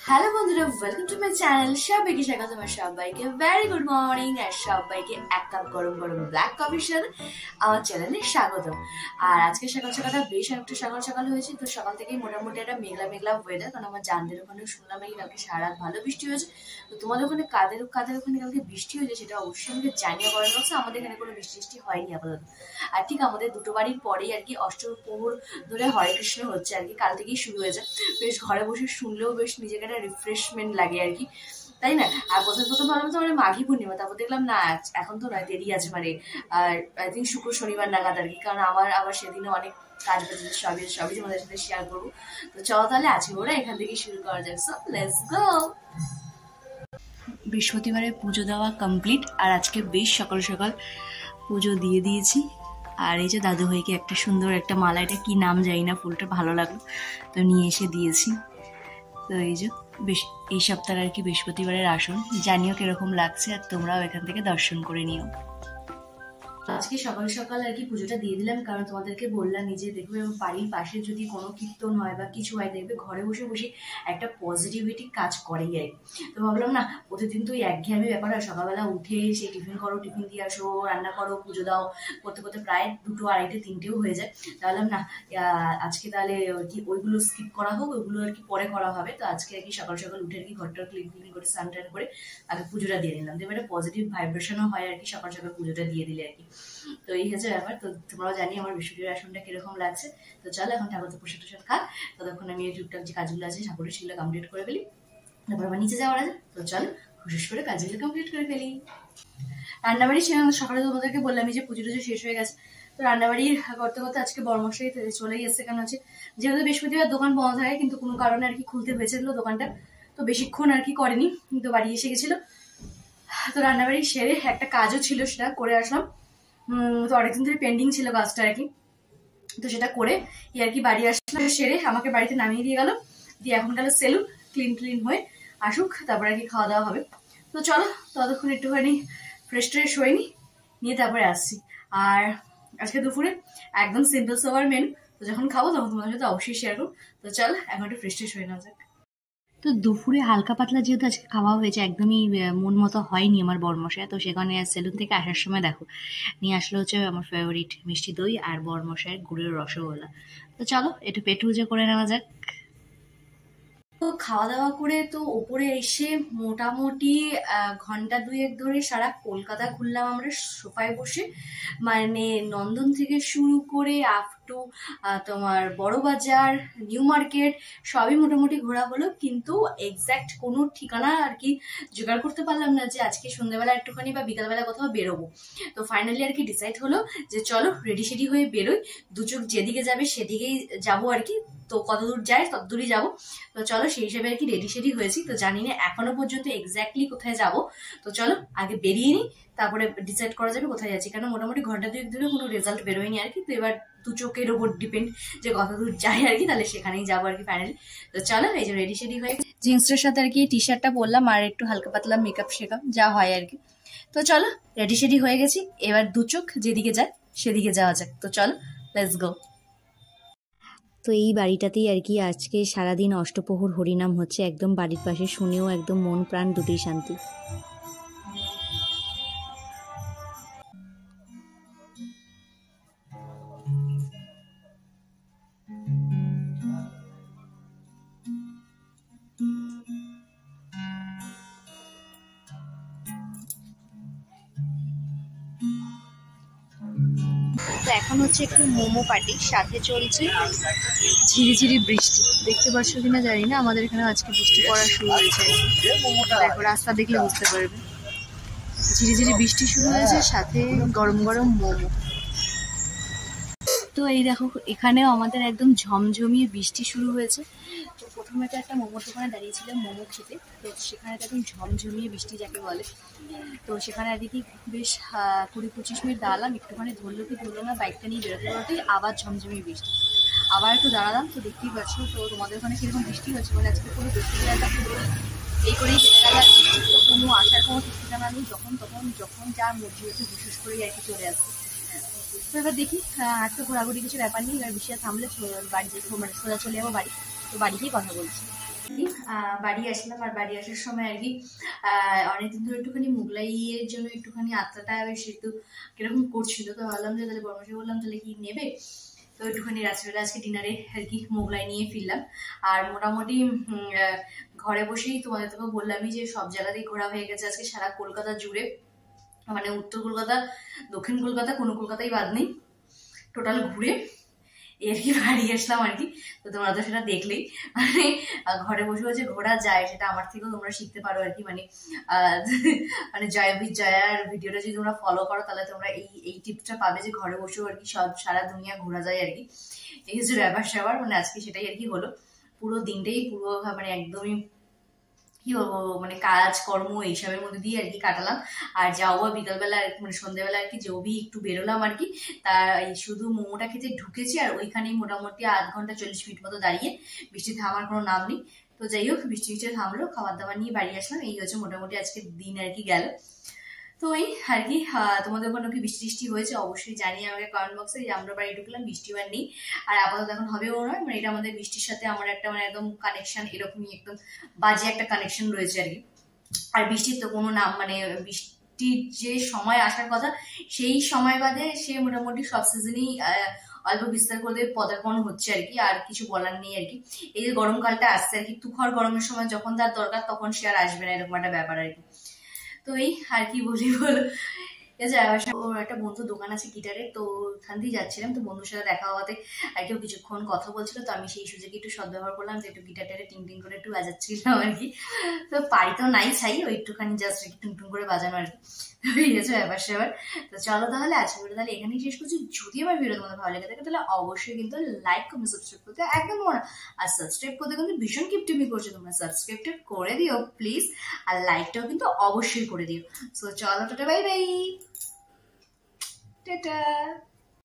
Hello বন্ধুরা, welcome to my channel. সবাইকে স্বাগত। আমার সবাইকে ভেরি গুড মর্নিং আর সবাইকে এক কাপ গরম গরম ব্ল্যাক কফির সাথে আমার চ্যানেলে স্বাগত। আর আজকে সকাল সকালটা বেশ একটা সকাল সকাল হয়েছে, তো সকাল থেকেই মোটামুটি একটা মেঘলা মেঘলা ওয়েদার। কারণ আমার জানদের ওখানে শুনলাম নাকি কালকে সারা রাত ভালো বৃষ্টি হয়েছে। তো তোমাদের ওখানে কাদের ওখানে কালকে বৃষ্টি হয়েছে সেটা অবশ্যই আমাকে জানিয়ে করার বলছে। আমাদের এখানে কোনো বৃষ্টি হয়নি আপাতত। আর ঠিক আমাদের দুটো বাড়ির পরেই আর কি অষ্টপ্রহর ধরে হরে কৃষ্ণ হচ্ছে আর কি, কাল থেকেই শুরু হয়েছে। বেশ ঘরে বসে শুনলেও বেশ নিজেকে একটা রিফ্রেশমেন্ট লাগে আর কি, তাই না? আর প্রথম ভাবলাম তো মানে মাঘী পূর্ণিমা, তারপর দেখলাম না এখন তো নয়, দেরি আছে, মানে আর আই থিঙ্ক শুক্র শনিবার নাগাদ আর কি। কারণ আবার সেদিনও অনেক কাজ বাজে, সবই তোমাদের সাথে শেয়ার করবো। তো চলো তাহলে আজকে ওরা এখান থেকে শুরু করা যাক। So let's go. বৃহস্পতিবারে পুজো দেওয়া কমপ্লিট, আর আজকে বেশ সকাল সকাল পুজো দিয়ে দিয়েছি। আর এই যে দাদু ভাইকে একটা সুন্দর একটা মালা, এটা কি নাম জানি না, ফুলটা ভালো লাগলো তো নিয়ে এসে দিয়েছি। তো এই যে বেশ এই সপ্তাহে আর কি বৃহস্পতিবারের আসন, জানিও কিরকম লাগছে, আর তোমরাও এখান থেকে দর্শন করে নিও। আজকে সকাল সকাল আর কি পুজোটা দিয়ে দিলাম, কারণ তোমাদেরকে বললাম যে দেখবে বাড়ির পাশে যদি কোনো কীর্তন হয় বা কিছু হয়, দেখবে ঘরে বসে বসে একটা পজিটিভিটি কাজ করেই আর কি। তো ভাবলাম না প্রতিদিন তো একঘেয়েমি ব্যাপার, আর সকালবেলা উঠে সেই টিফিন করো, টিফিন দিয়ে আসো, রান্না করো, পুজো দাও, করতে করতে প্রায় 2, 2:30, 3টেও হয়ে যায়। তাহলে না আজকে তাহলে কি ওইগুলো স্কিপ করা হোক, ওইগুলো আর কি পরে করা হবে। তো আজকে আর কি সকাল সকাল উঠে আর কি ঘরটা ক্লিন করে স্নান টান করে আগে পুজোটা দিয়ে নিলাম। দেখবে একটা পজিটিভ ভাইব্রেশনও হয় আর কি সকাল সকাল পুজোটা দিয়ে দিলে আর কি। তো এই হচ্ছে ব্যাপার। তো তোমরাও জানি আমার বৃহস্পতিবার আসনটা কিরকম লাগছে। তো চলো এখন ঠাকুর তো প্রসাদ টসাদ খা, ততক্ষণ আমি টুকটাক যে কাজগুলো আছে ঠাকুরের সেগুলো কমপ্লিট করে ফেলি, তারপর আবার নিচে যাওয়ার আছে। তো চলো হুশ করে কাজগুলো কমপ্লিট করে ফেলি। রান্নাবাড়ি সকালে তোমাদেরকে বললাম যে পুজো টুজো শেষ হয়ে গেছে। তো রান্নাবাড়ি করতে করতে আজকে বড়মশাই চলেই এসছে, কেন হচ্ছে যেহেতু বৃহস্পতিবার দোকান বন্ধ থাকে, কিন্তু কোনো কারণে আর কি খুলতে হয়েছিল দোকানটা, তো বেশিক্ষণ আর কি করেনি, তো বাড়ি এসে গেছিল। তো রান্নাবাড়ি সেরে একটা কাজও ছিল, সেটা করে আসলাম। তো অনেকদিন ধরে পেন্ডিং ছিল কাজটা আর কি, তো সেটা করে আর কি বাড়ি আসলাম। সেরে আমাকে বাড়িতে নামিয়ে দিয়ে গেল, দিয়ে এখন গেল সেলুন, ক্লিন হয়ে আসুক, তারপর আর কি খাওয়া দাওয়া হবে। তো চলো ততক্ষণ একটুখানি ফ্রেশ ট্রেশ হয়ে নিয়ে তারপরে আসছি। আর আজকে দুপুরে একদম সিম্পল সোভার মেনু, তো যখন খাবো তখন তোমাদের সাথে অবশ্যই শেয়ার করবো। তো চলো এখন একটু ফ্রেশ ট্রেশ হয়ে নেওয়া যাক। তো দুপুরে হালকা পাতলা যেহেতু আজকে খাওয়া হয়েছে, একদমই মন মতো হয়নি আমার বরমশাই। তো সেখানে সেলুন থেকে আসার সময় দেখো নিয়ে আসলো হচ্ছে আমার ফেভারিট মিষ্টি দই আর বরমশাইয়ের গুড়ের রসগোল্লা। তো চলো একটু পেট পূজা করে নেওয়া যাক। তো খাওয়া দাওয়া করে তো ওপরে এসে মোটামুটি ঘন্টা 2-1 ধরে সারা কলকাতা ঘুরলাম আমরা সোফায় বসে। মানে নন্দন থেকে শুরু করে আপ টু তোমার বড়বাজার, নিউ মার্কেট সবই মোটামুটি ঘোরা হলো, কিন্তু এক্স্যাক্ট কোনো ঠিকানা আর কি জোগাড় করতে পারলাম না যে আজকে সন্ধ্যাবেলা একটুখানি বা বিকালবেলা কোথাও বেরোবো। তো ফাইনালি আর কি ডিসাইড হলো যে চলো রেডি সেডি হয়ে বেরোই, দু চোখ যেদিকে যাবে সেদিকেই যাবো আর কি। তো কত দূর যায় তত দূরই যাবো। তো চলো সেই হিসেবে আর কি রেডি সেডি হয়েছি। তো জানি না এখনো পর্যন্ত এক্স্যাক্টলি কোথায় যাব। তো চলো আগে বেরিয়ে নিই, তারপরে ডিসাইড করা যাবে কোথায় যাচ্ছি। কারণ মোটামুটি ঘন্টা 2 ধরে কোনো রেজাল্ট বেরোয়নি আর কি। তো এবার দু চোখের ওপর ডিপেন্ড যে কত দূর যায় আর কি, তাহলে সেখানেই যাবো আর কি ফাইনালি। তো চলো এই যে রেডি সেডি হয়ে জিন্সটার সাথে আর কি টি শার্টটা পরলাম, আর একটু হালকা পাতলা মেকআপ শেকআপ যা হয় আর কি। তো চলো রেডি সেডি হয়ে গেছি, এবার দু চোখ যেদিকে যায় সেদিকে যাওয়া যাক। তো চলো লেটস গো। তো এই বাড়িটাতেই আর কি আজকে সারাদিন অষ্টপ্রহর হরিনাম হচ্ছে, একদম বাড়ির পাশে, শুনেও একদম মন প্রাণ দুটোই শান্তি। তো এখন হচ্ছে একটু মোমো পার্টি, সাথে চলছে ঝিরিঝিরি বৃষ্টি। দেখতে পাচ্ছ কিনা জানি না, আমাদের এখানে আজকে বৃষ্টি পড়া শুরু হয়েছে। দেখো রাস্তা দেখলে বুঝতে পারবে, ঝিরিঝিরি বৃষ্টি শুরু হয়েছে, সাথে গরম গরম মোমো। তো এই দেখো এখানেও আমাদের একদম ঝমঝমিয়ে বৃষ্টি শুরু হয়েছে। তো প্রথমে তো একটা মোমোর দোকানে দাঁড়িয়েছিলাম মোমো খেতে, তো সেখানে তো একদম ঝমঝমিয়ে বৃষ্টি যাকে বলে। তো সেখানে এদিকে বেশ 20-25 মিনিট দাঁড়ালাম, একটুখানি ধরলো কি ধরলো না, বাইকটা নিয়ে বেরোতে বেরোতেই আবার ঝমঝমিয়ে বৃষ্টি। আবার একটু দাঁড়ালাম, তো দেখতেই পাচ্ছ। তো তোমাদের ওখানে কিরকম বৃষ্টি হচ্ছে, মানে আজকে পুরো বৃষ্টিটা পুরো এই করেই কেটে গেল। আর বৃষ্টির তো কোনো আসার কোনো ঠিক ঠিকানা নেই, যখন যা মর্জি হচ্ছে বিশেষ করেই আর কি চলে আসছে। তো এবার দেখি, একটু ঘোরাঘুরি কিছু ব্যাপার নেই, এবার বৃষ্টিটা থামলে বাড়ি যেতে, মানে সোজা চলে যাবো বাড়ি। তো বাড়ি গিয়ে কথা বলছি। বাড়ি আসলাম, আর বাড়ি আসার সময় আর কি অনেকদিন ধরে একটুখানি মোগলাইয়ের জন্য একটুখানি আত্মাটা বেশ একটু কিরকম করছিল, তো ভাবলাম যে তাহলে বড়মাসি বললাম তাহলে কি নেবে, তো একটুখানি রাত্রিবেলা আজকে ডিনারে আর কি মোগলাই নিয়ে ফিরলাম। আর মোটামুটি ঘরে বসেই তোমাদের তোকে বললামই যে সব জায়গাতেই ঘোরা হয়ে গেছে আজকে সারা কলকাতা জুড়ে, মানে উত্তর কলকাতা দক্ষিণ কলকাতা কোনো কলকাতাই বাদ নেই, টোটাল ঘুরে এর কি বাড়ি আসলাম আর কি। তো তোমরা তো সেটা দেখলেই, মানে ঘরে বসে বসে ঘোরা যায় সেটা আমার থেকেও তোমরা শিখতে পারো আর কি। মানে মানে জয়ার ভিডিওটা যদি তোমরা ফলো করো তাহলে তোমরা এই টিপসটা পাবে যে ঘরে বসেও আর কি সব সারা দুনিয়া ঘোরা যায় আর কি। এই হচ্ছে ব্যাপার স্যাপার, মানে আজকে সেটাই আর কি হলো। পুরো দিনটাই পুরো মানে একদমই কি বলবো মানে কাজ কর্ম এইসবের মধ্যে দিয়ে আর কি কাটালাম। আর যাও বা বিকালবেলা মানে সন্ধ্যাবেলা আর কি যেবি একটু বেরোলাম আর কি, তা শুধু মোমোটা খেতে ঢুকেছি আর ওইখানেই মোটামুটি 1/2 ঘন্টা 40 মিনিট মতো দাঁড়িয়ে, বৃষ্টি থামার কোনো নাম নেই। তো যাই হোক বৃষ্টি থামলো, খাবার দাবার নিয়ে বাড়ি আসলাম। এই হচ্ছে মোটামুটি আজকের দিন আর কি গেল। তো এই আর কি তোমাদের ওখানে কি বৃষ্টি টিষ্টি হয়েছে অবশ্যই জানিয়ে আমাকে কমেন্ট বক্সে, যে আমরা বাড়ি ঢুকলাম বৃষ্টি আর নেই, আর আপাতত এখন হবেও নয়, মানে এটা আমাদের বৃষ্টির সাথে আমার একটা মানে একদম কানেকশন, এরকমই একদম বাজে একটা কানেকশন রয়েছে আর কি। আর বৃষ্টির তো কোনো নাম মানে বৃষ্টির যে সময় আসার কথা সেই সময় বাদে সে মোটামুটি সব সিজনেই অল্প বিস্তার করে পদার্পণ হচ্ছে আর কি, আর কিছু বলার নেই আর কি। এই যে গরমকালটা আসছে আর কি, তুখর গরমের সময় যখন তার দরকার তখন সে আর আসবে না, এরকম একটা ব্যাপার আর কি। তো এই আর কি বলি বলো, ওর একটা বন্ধু দোকান আছে গিটারের, তো ওখান দিয়ে যাচ্ছিলাম, তো বন্ধুর সাথে দেখা হওয়াতে আর কেউ কিছুক্ষণ কথা বলছিল, তো আমি সেই সুযোগে একটু সদ্ব্যবহার করলাম, যে একটু গিটারটারে টিং টিং করে একটু বাজাচ্ছিলাম আর কি। তো পারি তো নাই চাই ওই একটুখানি জাস্ট একটু টুং টুং করে বাজানো আর কি। হয়ে গেছে ব্যাপার স্যাপার। তো চলো তাহলে আজকে ভিডিও তাহলে এখানেই শেষ করছি। যদি আমার ভিডিও তোমাদের ভালো লেগে থাকে তাহলে অবশ্যই কিন্তু লাইক কমেন্ট সাবস্ক্রাইব করতে একদম মনে, আর সাবস্ক্রাইব করতে কিন্তু ভীষণ কিপটিমি করছো তোমরা, সাবস্ক্রাইবটা করে দিও প্লিজ, আর লাইকটাও কিন্তু অবশ্যই করে দিও। সো চলো টাটা বাই বাই। Ta-da!